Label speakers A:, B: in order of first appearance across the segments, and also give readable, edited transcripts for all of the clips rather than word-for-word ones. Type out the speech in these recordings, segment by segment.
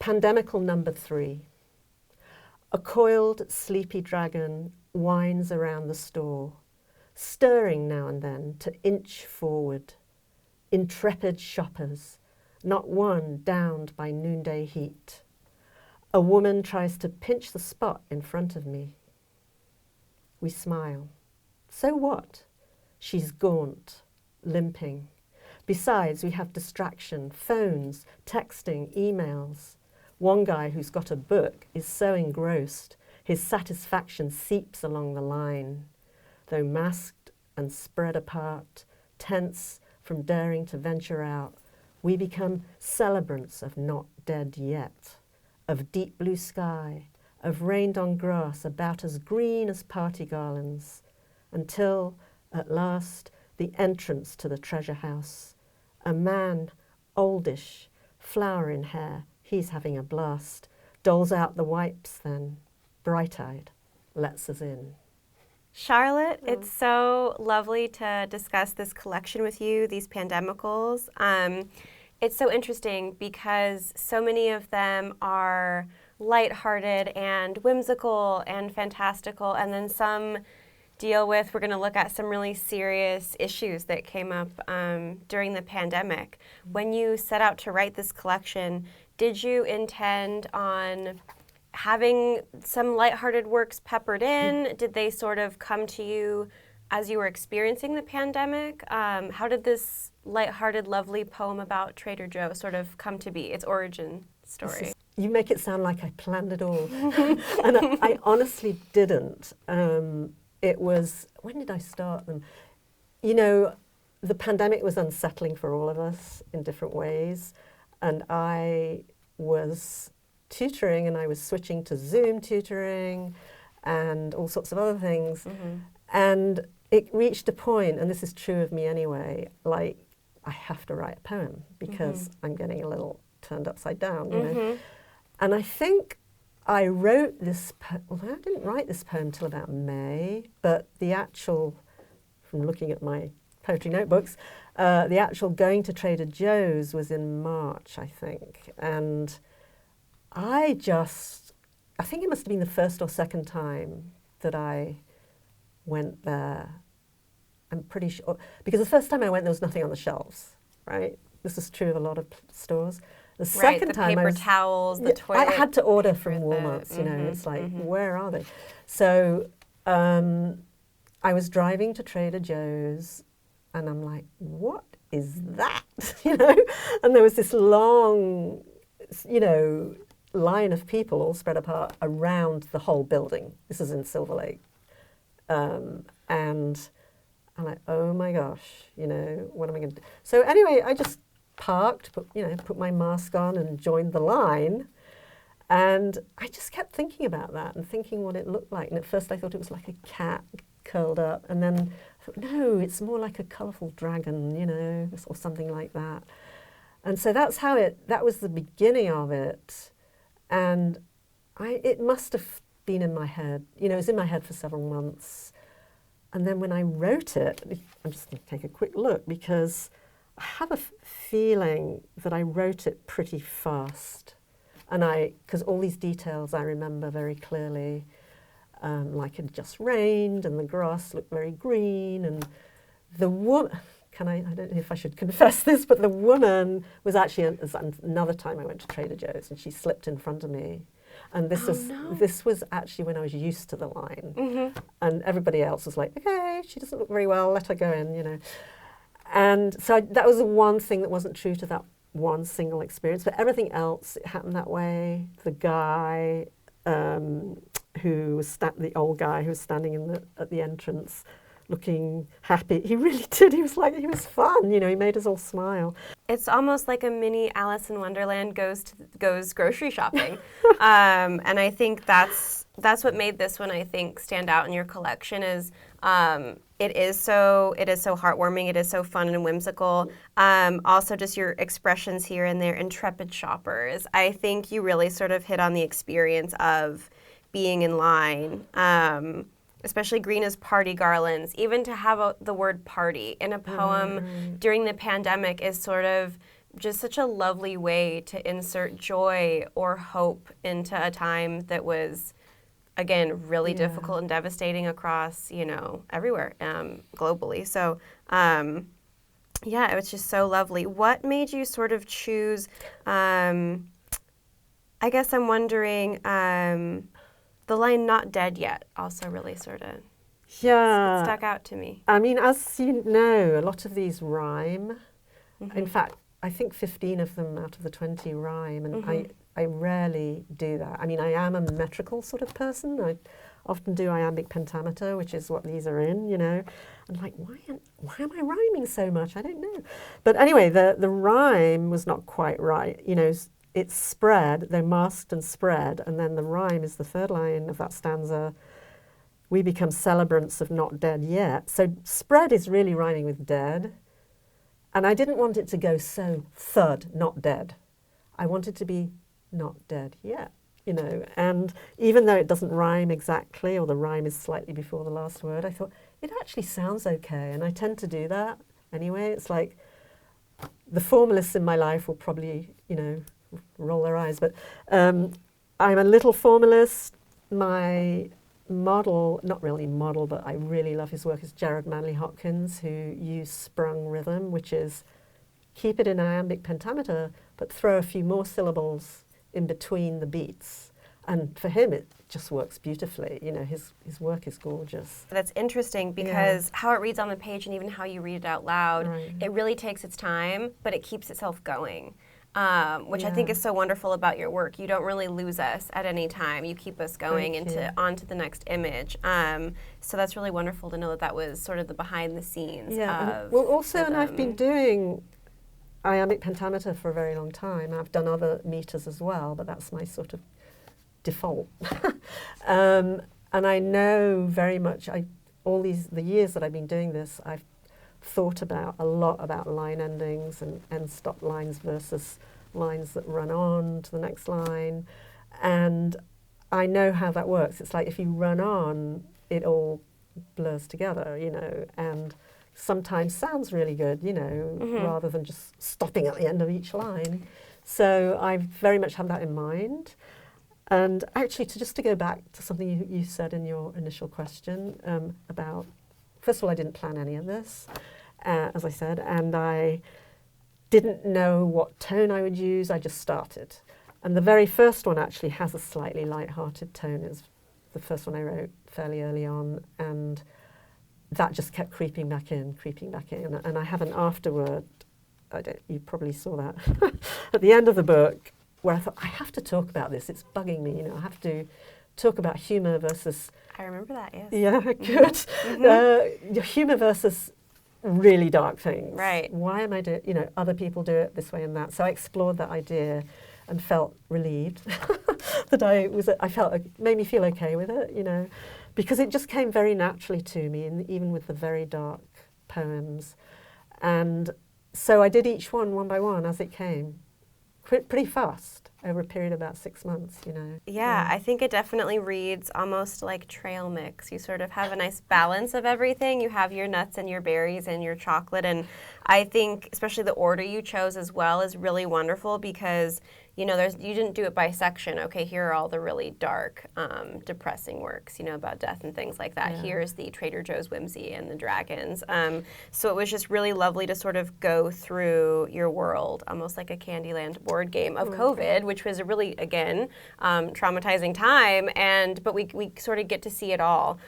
A: Pandemical number 3. A coiled, sleepy dragon winds around the store, stirring now and then to inch forward. Intrepid shoppers, not one downed by noonday heat. A woman tries to pinch the spot in front of me. We smile. So what? She's gaunt, limping. Besides, we have distraction, phones, texting, emails. One guy who's got a book is so engrossed, his satisfaction seeps along the line. Though masked and spread apart, tense from daring to venture out, we become celebrants of not dead yet, of deep blue sky, of rained on grass about as green as party garlands, until, at last, the entrance to the treasure house. A man, oldish, flower in hair, he's having a blast, doles out the wipes then, bright-eyed, lets us in.
B: Charlotte, it's so lovely to discuss this collection with you, these Pandemicals. It's so interesting because so many of them are lighthearted and whimsical and fantastical, and then some deal with, we're going to look at some really serious issues that came up during the pandemic. When you set out to write this collection, did you intend on having some lighthearted works peppered in? Did they sort of come to you as you were experiencing the pandemic? How did this lighthearted, lovely poem about Trader Joe sort of come to be, its origin story?
A: You make it sound like I planned it all. And I honestly didn't. It was, when did I start them? You know, the pandemic was unsettling for all of us in different ways. And I was tutoring, and I was switching to Zoom tutoring and all sorts of other things. Mm-hmm. And it reached a point, and this is true of me anyway, like I have to write a poem because I'm getting a little turned upside down, you know. And I think I wrote this, well, I didn't write this poem till about May, but the actual, from looking at my poetry notebooks, the actual going to Trader Joe's was in March, I think. And I think it must have been the first or second time that I went there. I'm pretty sure, because the first time I went, there was nothing on the shelves, right? This is true of a lot of stores. The second time,
B: paper towels, the toilet.
A: I had to order from Walmart's, you know, it's like, where are they? So I was driving to Trader Joe's, and I'm like, what is that? You know? And there was this long, you know, line of people all spread apart around the whole building. This is in Silver Lake. And I'm like, oh my gosh, you know, what am I going to do? So anyway, I just parked, put my mask on and joined the line. And I just kept thinking about that and thinking what it looked like. And at first I thought it was like a cat curled up. And then I thought, no, it's more like a colourful dragon, you know, or something like that. And so that was the beginning of it. And it must have been in my head. You know, it was in my head for several months. And then when I wrote it, I'm just going to take a quick look because I have a feeling that I wrote it pretty fast. And because all these details I remember very clearly, like it had just rained and the grass looked very green and the woman, I don't know if I should confess this, but the woman was actually, another time I went to Trader Joe's and she slipped in front of me. And this was actually when I was used to the line. And everybody else was like, okay, she doesn't look very well, let her go in, you know. And so that was the one thing that wasn't true to that one single experience, but everything else, it happened that way. The guy who was the old guy who was standing at the entrance, looking happy. He really did. He was fun. You know, he made us all smile.
B: It's almost like a mini Alice in Wonderland goes grocery shopping, and I think that's what made this one, I think, stand out in your collection. Is it is so heartwarming. It is so fun and whimsical. Also, just your expressions here and there, intrepid shoppers. I think you really sort of hit on the experience of being in line. Especially green as party garlands, even to have the word party in a poem during the pandemic is sort of just such a lovely way to insert joy or hope into a time that was, again, really difficult and devastating across, everywhere, globally. So, it was just so lovely. What made you sort of choose, I guess I'm wondering, the line "not dead yet" also really sort of stuck out to me.
A: I mean, as you know, a lot of these rhyme. In fact, I think 15 of them out of the 20 rhyme, and I rarely do that. I mean, I am a metrical sort of person. I often do iambic pentameter, which is what these are in, I'm like, why am I rhyming so much? I don't know. But anyway, the rhyme was not quite right. It's spread, they're masked and spread, and then the rhyme is the third line of that stanza. We become celebrants of not dead yet. So spread is really rhyming with dead. And I didn't want it to go so thud, not dead. I want it to be not dead yet, And even though it doesn't rhyme exactly, or the rhyme is slightly before the last word, I thought, it actually sounds okay. And I tend to do that anyway. It's like the formalists in my life will probably, roll their eyes. But I'm a little formalist. My model, not really model, but I really love his work, is Jared Manley Hopkins, who used sprung rhythm, which is keep it in iambic pentameter, but throw a few more syllables in between the beats. And for him, it just works beautifully. His work is gorgeous.
B: That's interesting because how it reads on the page and even how you read it out loud, it really takes its time, but it keeps itself going. Which I think is so wonderful about your work. You don't really lose us at any time. You keep us going onto the next image. So that's really wonderful to know that was sort of the behind the scenes.
A: And I've been doing iambic pentameter for a very long time. I've done other meters as well, but that's my sort of default. And I know very much, the years that I've been doing this, I've thought a lot about line endings and end stop lines versus lines that run on to the next line. And I know how that works. It's like if you run on, it all blurs together, and sometimes sounds really good, rather than just stopping at the end of each line. So I very much have that in mind. And actually, to go back to something you said in your initial question about, first of all, I didn't plan any of this, as I said, and I didn't know what tone I would use. I just started. And the very first one actually has a slightly light-hearted tone. It's the first one I wrote fairly early on, and that just kept creeping back in. And I have an afterword, you probably saw that, at the end of the book, where I thought, I have to talk about this. It's bugging me, I have to talk about humour versus...
B: I remember that, yes.
A: Yeah, good. Humour versus really dark things.
B: Right.
A: Why am I doing, other people do it this way and that. So I explored that idea and felt relieved that it made me feel okay with it, because it just came very naturally to me, and even with the very dark poems. And so I did each one by one as it came, pretty fast over a period of about 6 months,
B: Yeah, I think it definitely reads almost like trail mix. You sort of have a nice balance of everything. You have your nuts and your berries and your chocolate, and I think especially the order you chose as well is really wonderful because you didn't do it by section. Okay, here are all the really dark, depressing works, about death and things like that. Yeah. Here's the Trader Joe's whimsy and the dragons. So it was just really lovely to sort of go through your world, almost like a Candyland board game of COVID, which was a really, again, traumatizing time. But we sort of get to see it all,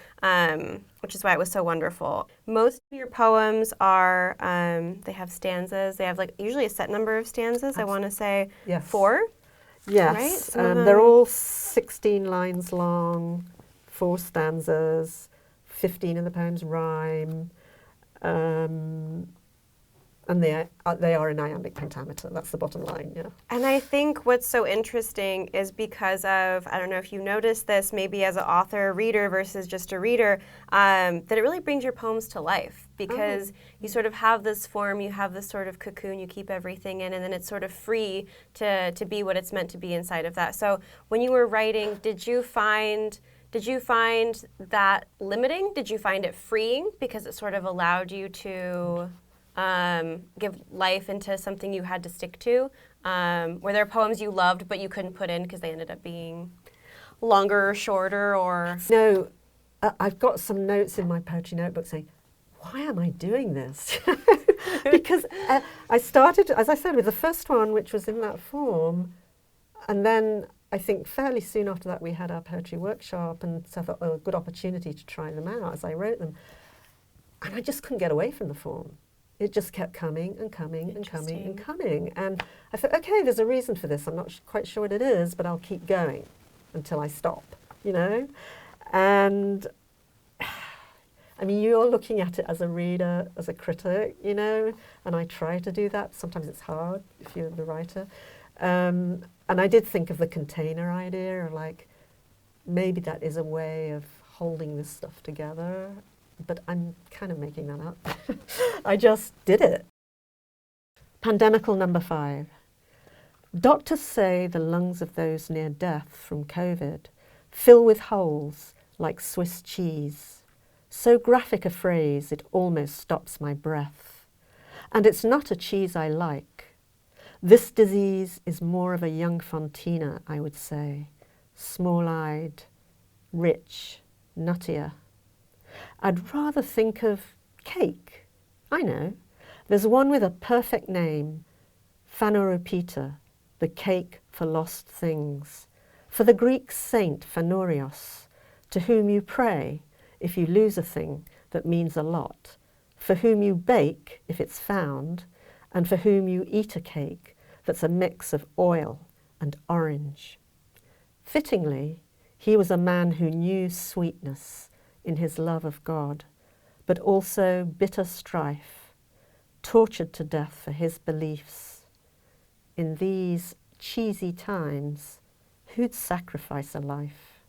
B: which is why it was so wonderful. Most of your poems are, they have stanzas. They have usually a set number of stanzas. I want to say 4.
A: Yes,
B: right?
A: They're all 16 lines long, 4 stanzas, 15 of the poems rhyme, and they are in iambic pentameter. That's the bottom line, yeah.
B: And I think what's so interesting is because of, I don't know if you noticed this, maybe as an author, reader versus just a reader, that it really brings your poems to life because you sort of have this form, you have this sort of cocoon, you keep everything in, and then it's sort of free to be what it's meant to be inside of that. So when you were writing, did you find that limiting? Did you find it freeing because it sort of allowed you to give life into something you had to stick to? Were there poems you loved but you couldn't put in because they ended up being longer or shorter, or?
A: No, I've got some notes in my poetry notebook saying, why am I doing this? Because I started, as I said, with the first one, which was in that form, and then I think fairly soon after that we had our poetry workshop, and so I thought, oh, a good opportunity to try them out as I wrote them. And I just couldn't get away from the form. It just kept coming and coming and coming and coming. And I thought, okay, there's a reason for this. I'm not quite sure what it is, but I'll keep going until I stop, you know? And I mean, you're looking at it as a reader, as a critic, you know, and I try to do that. Sometimes it's hard if you're the writer. And I did think of the container idea, or like, maybe that is a way of holding this stuff together, but I'm kind of making that up. I just did it. Pandemical number 5. Doctors say the lungs of those near death from COVID fill with holes like Swiss cheese. So graphic a phrase, it almost stops my breath. And it's not a cheese I like. This disease is more of a young Fontina, I would say. Small-eyed, rich, nuttier. I'd rather think of cake. I know. There's one with a perfect name, Phaneropita, the cake for lost things. For the Greek saint Phanorios, to whom you pray if you lose a thing that means a lot, for whom you bake if it's found, and for whom you eat a cake that's a mix of oil and orange. Fittingly, he was a man who knew sweetness in his love of God, but also bitter strife, tortured to death for his beliefs. In these cheesy times, who'd sacrifice a life?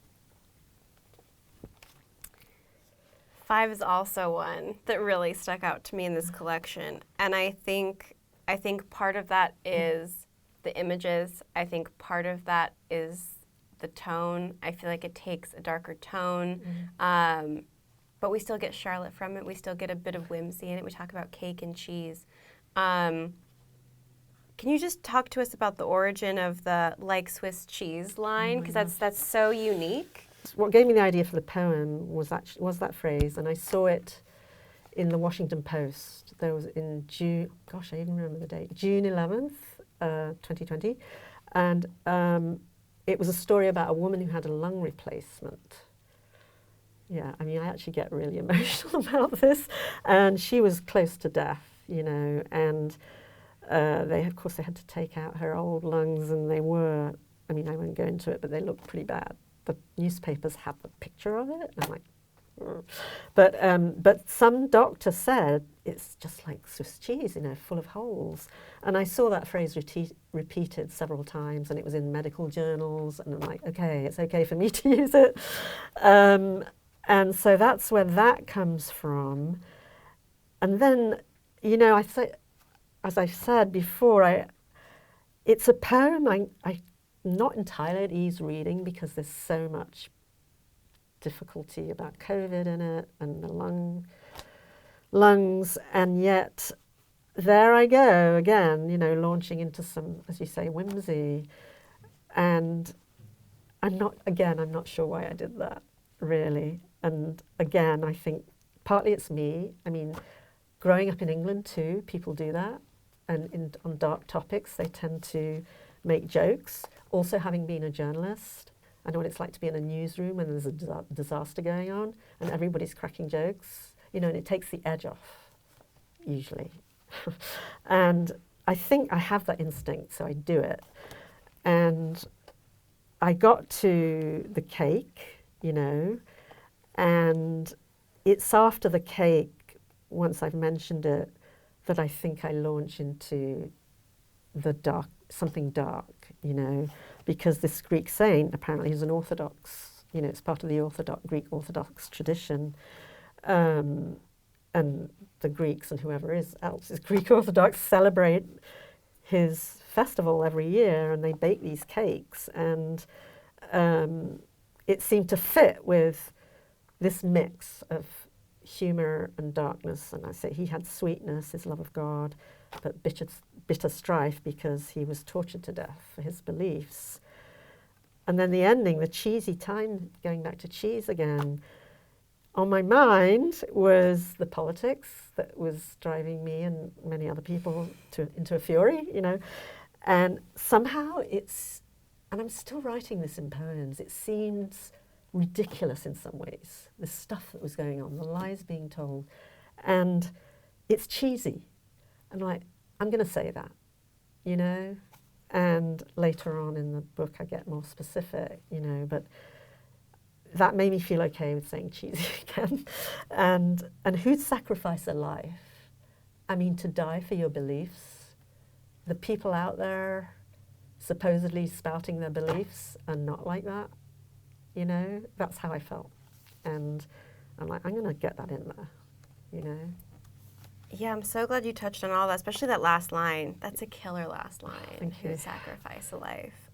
B: 5 is also one that really stuck out to me in this collection. And I think part of that is the images. I think part of that is the tone. I feel like it takes a darker tone. But we still get Charlotte from it. We still get a bit of whimsy in it. We talk about cake and cheese. Can you just talk to us about the origin of the like Swiss cheese line? Because that's so unique.
A: What gave me the idea for the poem was that phrase, and I saw it in the Washington Post. There was in June, gosh, I even remember the date, June 11th, 2020, and it was a story about a woman who had a lung replacement. Yeah, I mean, I actually get really emotional about this, and she was close to death, you know, and of course, they had to take out her old lungs, and they were, I mean, I won't go into it, but they looked pretty bad. The newspapers had the picture of it, and I'm like, but some doctor said it's just like Swiss cheese, you know, full of holes. And I saw that phrase repeated several times, and it was in medical journals, and I'm like, okay, it's okay for me to use it. And so that's where that comes from. And then, you know, as I said before, it's a poem I'm not entirely at ease reading because there's so much difficulty about COVID in it and the lungs, and yet there I go again, you know, launching into some, as you say, whimsy. And I'm not sure why I did that, really. And again, I think partly it's me. I mean, growing up in England too, people do that. And on dark topics, they tend to make jokes. Also, having been a journalist, I know what it's like to be in a newsroom when there's a disaster going on and everybody's cracking jokes, you know, and it takes the edge off, usually. And I think I have that instinct, so I do it. And I got to the cake, you know, and it's after the cake, once I've mentioned it, that I think I launch into the dark, something dark, you know, because this Greek saint apparently is an Orthodox, you know, it's part of the Greek Orthodox tradition. And the Greeks and whoever else is Greek Orthodox celebrate his festival every year, and they bake these cakes, and it seemed to fit with this mix of, humour and darkness, and I say he had sweetness, his love of God, but bitter strife because he was tortured to death for his beliefs. And then the ending, the cheesy time, going back to cheese again, on my mind was the politics that was driving me and many other people into a fury, you know. And somehow and I'm still writing this in poems, it seems ridiculous in some ways, the stuff that was going on, the lies being told. And it's cheesy. And I'm going to say that, you know. And later on in the book, I get more specific, you know, but that made me feel okay with saying cheesy again. And who'd sacrifice a life? I mean, to die for your beliefs. The people out there supposedly spouting their beliefs are not like that, you know? That's how I felt. And I'm like, I'm going to get that in there, you know?
B: Yeah, I'm so glad you touched on all that, especially that last line. That's a killer last line.
A: Thank you.
B: Who sacrifice a life.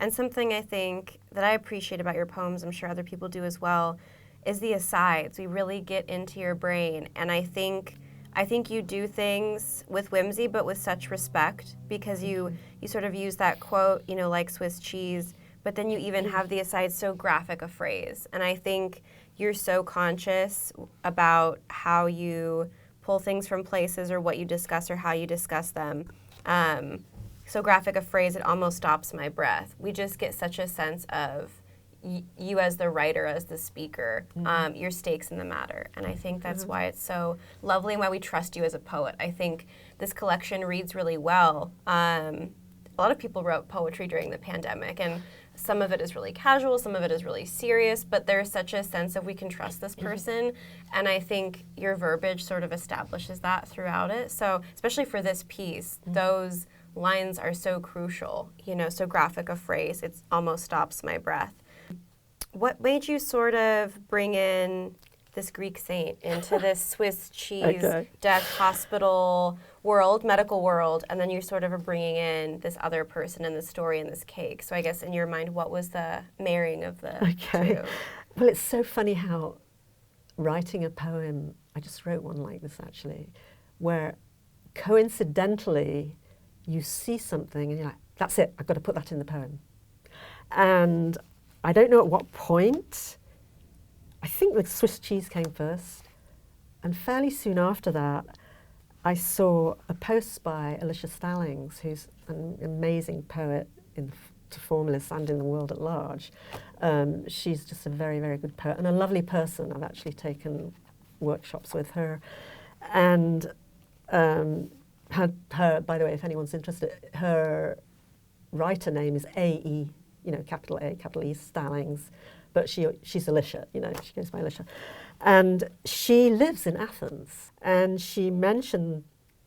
B: And something I think that I appreciate about your poems, I'm sure other people do as well, is the asides. We really get into your brain. And I think you do things with whimsy, but with such respect, because you sort of use that quote, you know, like Swiss cheese, but then you even have the asides so graphic a phrase. And I think you're so conscious about how you pull things from places or what you discuss or how you discuss them. So graphic a phrase, it almost stops my breath. We just get such a sense of you as the writer, as the speaker, your stakes in the matter. And I think that's why it's so lovely and why we trust you as a poet. I think this collection reads really well. A lot of people wrote poetry during the pandemic, and some of it is really casual, some of it is really serious, but there's such a sense of we can trust this person. And I think your verbiage sort of establishes that throughout it. So especially for this piece, those lines are so crucial, you know, so graphic a phrase, it almost stops my breath. What made you sort of bring in this Greek saint into this Swiss cheese, death, hospital world, medical world, and then you sort of are bringing in this other person in the story and this cake? So I guess in your mind, what was the marrying of the two?
A: Well, it's so funny how writing a poem, I just wrote one like this actually, where coincidentally you see something and you're like, that's it, I've got to put that in the poem. And I don't know at what point, I think the Swiss cheese came first, and fairly soon after that, I saw a post by Alicia Stallings, who's an amazing poet to formalists and in the world at large. She's just a very, very good poet and a lovely person. I've actually taken workshops with her. And her, by the way, if anyone's interested, her writer name is A.E., you know, capital A, capital E, Stallings. But she's Alicia, you know, she goes by Alicia. And she lives in Athens. And she mentioned,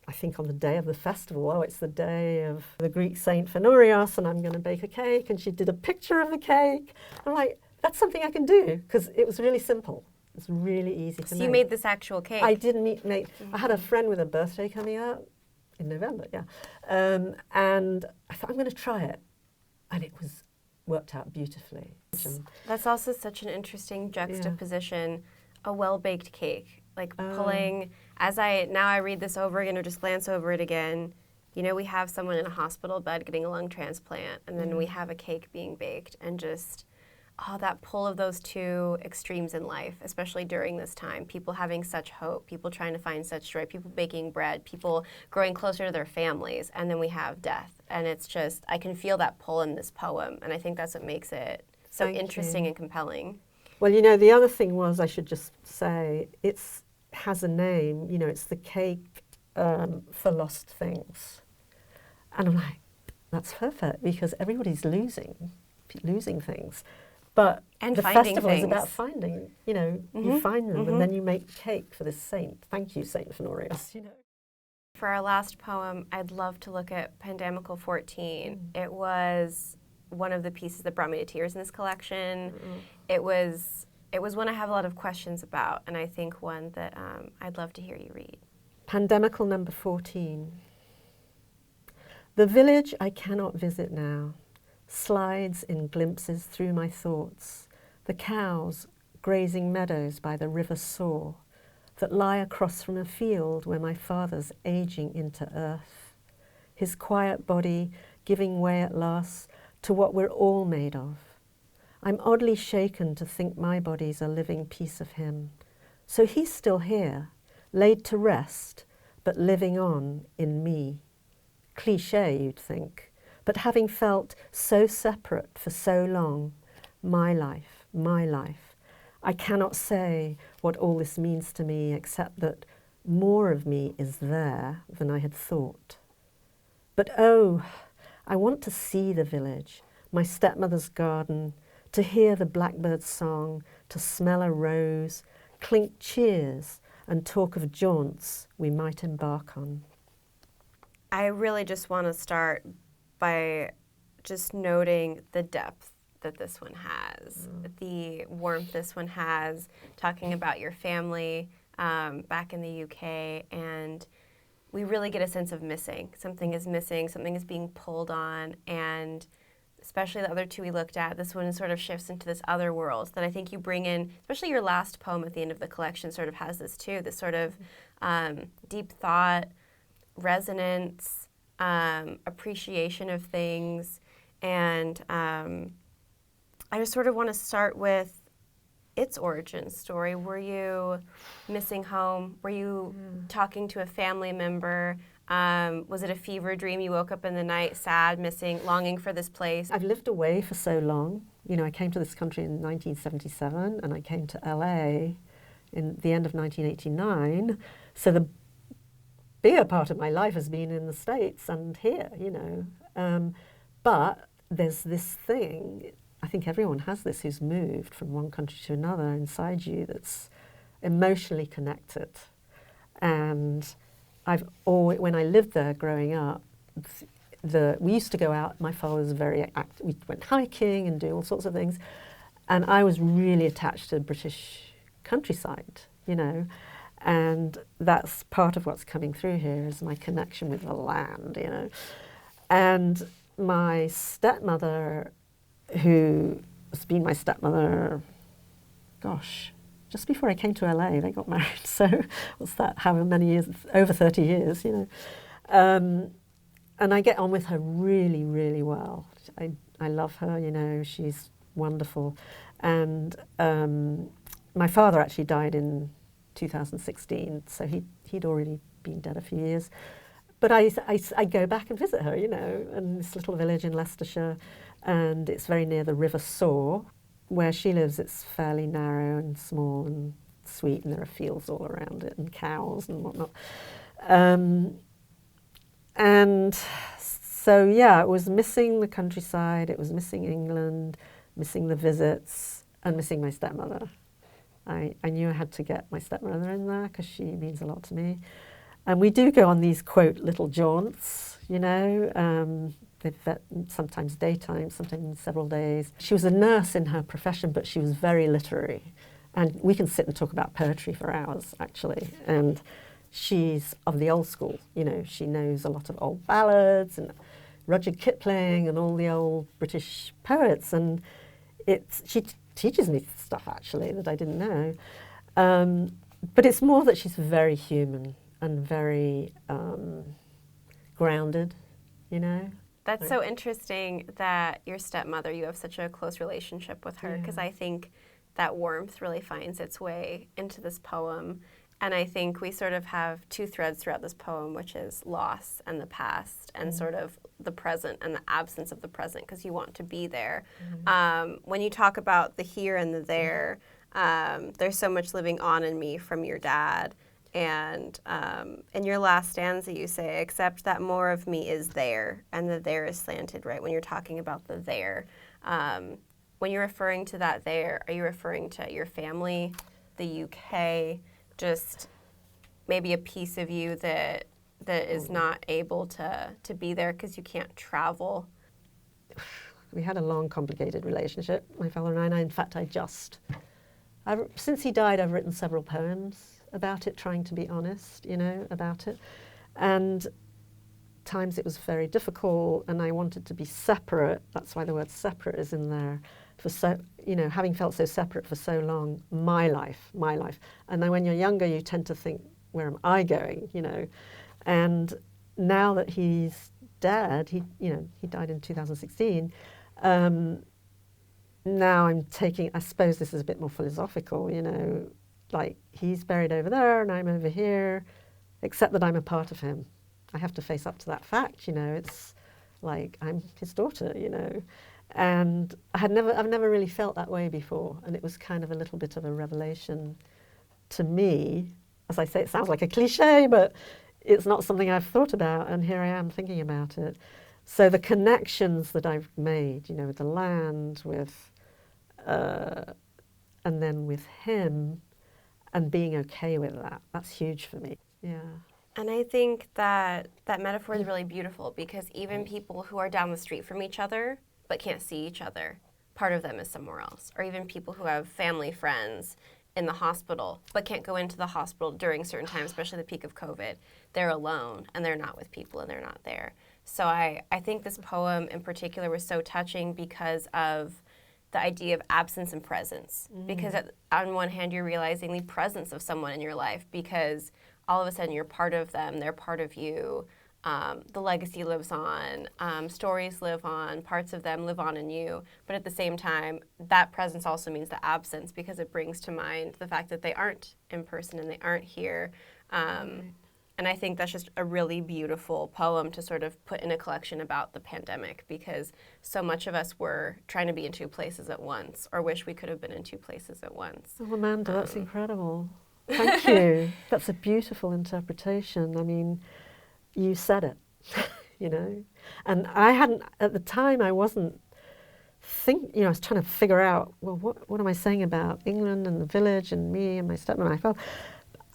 A: I think on the day of the festival, oh, it's the day of the Greek saint Phenorios, and I'm going to bake a cake. And she did a picture of the cake. I'm like, that's something I can do, because it was really simple. It's really easy to make.
B: So you made this actual cake?
A: I didn't make. I had a friend with a birthday coming up in November, yeah. And I thought, I'm going to try it. And it worked out beautifully.
B: That's also such an interesting juxtaposition, a well-baked cake. Like pulling, now I read this over again or just glance over it again, you know, we have someone in a hospital bed getting a lung transplant, and then we have a cake being baked, and just, that pull of those two extremes in life, especially during this time. People having such hope, people trying to find such joy, people baking bread, people growing closer to their families, and then we have death. And it's just, I can feel that pull in this poem, and I think that's what makes it so interesting and compelling.
A: Well, you know, the other thing was, I should just say, it has a name, you know, it's the cake for lost things. And I'm like, that's perfect, because everybody's losing things. But the festival is about finding, you know, you find them, and then you make cake for this saint. Thank you, Saint Phenorios, you know.
B: For our last poem, I'd love to look at Pandemical 14. It was one of the pieces that brought me to tears in this collection. It was one I have a lot of questions about, and I think one that I'd love to hear you read.
A: Pandemical number 14. The village I cannot visit now slides in glimpses through my thoughts. The cows grazing meadows by the river Saw that lie across from a field where my father's aging into earth, his quiet body giving way at last to what we're all made of. I'm oddly shaken to think my body's a living piece of him. So he's still here, laid to rest, but living on in me. Cliché, you'd think, but having felt so separate for so long, my life, I cannot say what all this means to me except that more of me is there than I had thought. But oh, I want to see the village, my stepmother's garden, to hear the blackbird's song, to smell a rose, clink cheers, and talk of jaunts we might embark on.
B: I really just want to start by just noting the depth that this one has, the warmth this one has, talking about your family back in the UK, and we really get a sense of missing. Something is missing, something is being pulled on, and especially the other two we looked at, this one sort of shifts into this other world that I think you bring in, especially your last poem at the end of the collection sort of has this too, this sort of deep thought, resonance, appreciation of things, and I just sort of want to start with its origin story. Were you missing home? Were you talking to a family member? Was it a fever dream? You woke up in the night sad, missing, longing for this place?
A: I've lived away for so long. You know, I came to this country in 1977 and I came to LA in the end of 1989. So the bigger part of my life has been in the States and here, you know. But there's this thing, I think everyone has this who's moved from one country to another inside you that's emotionally connected. And I've always, when I lived there growing up, we used to go out, my father was very active, we went hiking and doing all sorts of things, and I was really attached to the British countryside, you know, and that's part of what's coming through here is my connection with the land, you know. And my stepmother, who has been my stepmother, gosh, just before I came to LA, they got married. So what's that, however many years, over 30 years, you know. And I get on with her really, really well. I love her, you know, she's wonderful. And my father actually died in 2016, so he'd already been dead a few years. But I go back and visit her, you know, in this little village in Leicestershire, and it's very near the River Saw. Where she lives, it's fairly narrow and small and sweet, and there are fields all around it and cows and whatnot. And so, yeah, it was missing the countryside, it was missing England, missing the visits, and missing my stepmother. I knew I had to get my stepmother in there because she means a lot to me. And we do go on these, quote, little jaunts, you know, sometimes daytime, sometimes several days. She was a nurse in her profession, but she was very literary. And we can sit and talk about poetry for hours, actually. And she's of the old school, you know, she knows a lot of old ballads and Rudyard Kipling and all the old British poets. And she teaches me stuff, actually, that I didn't know. But it's more that she's very human and very grounded, you know.
B: That's so interesting that your stepmother, you have such a close relationship with her, because I think that warmth really finds its way into this poem. And I think we sort of have two threads throughout this poem, which is loss and the past and sort of the present and the absence of the present, because you want to be there. When you talk about the here and the there, there's so much living on in me from your dad. And in your last stanza you say, except that more of me is there, and the there is slanted, right? When you're talking about the there. When you're referring to that there, are you referring to your family, the UK, just maybe a piece of you that is not able to be there because you can't travel?
A: We had a long, complicated relationship, my father and I. In fact, since he died, I've written several poems about it, trying to be honest, you know, about it. And times it was very difficult, and I wanted to be separate. That's why the word separate is in there, for so, having felt so separate for so long, my life. And then when you're younger, you tend to think, where am I going, And now that he's dead, he died in 2016, now I'm taking, I suppose this is a bit more philosophical, like he's buried over there and I'm over here, except that I'm a part of him. I have to face up to that fact, it's like I'm his daughter, And I've never really felt that way before, and it was kind of a little bit of a revelation to me. As I say, it sounds like a cliche, but it's not something I've thought about, and here I am thinking about it. So the connections that I've made, with the land, and then with him, and being okay with that's huge for me. Yeah.
B: And I think that metaphor is really beautiful, because even people who are down the street from each other but can't see each other, part of them is somewhere else. Or even people who have family friends in the hospital but can't go into the hospital during certain times, especially the peak of COVID. They're alone and they're not with people and they're not there. So I think this poem in particular was so touching because of the idea of absence and presence. Because on one hand, you're realizing the presence of someone in your life, because all of a sudden you're part of them, they're part of you. The legacy lives on, stories live on, parts of them live on in you. But at the same time, that presence also means the absence, because it brings to mind the fact that they aren't in person and they aren't here. And I think that's just a really beautiful poem to sort of put in a collection about the pandemic, because so much of us were trying to be in two places at once, or wish we could have been in two places at once.
A: Oh, Amanda, that's incredible. Thank you. That's a beautiful interpretation. I mean, you said it, And I hadn't, at the time, I wasn't I was trying to figure out, well, what am I saying about England and the village and me and my stepmom?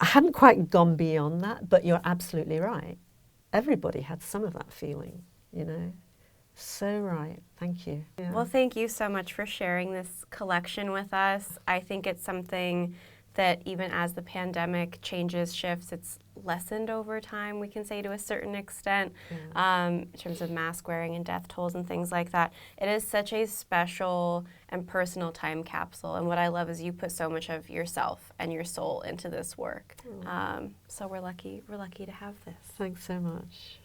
A: I hadn't quite gone beyond that, but you're absolutely right. Everybody had some of that feeling, So right. Thank you. Yeah.
B: Well, thank you so much for sharing this collection with us. I think it's something that even as the pandemic changes, shifts, it's lessened over time, we can say, to a certain extent, in terms of mask wearing and death tolls and things like that. It is such a special and personal time capsule, and what I love is you put so much of yourself and your soul into this work. So we're lucky to have this.
A: Thanks so much.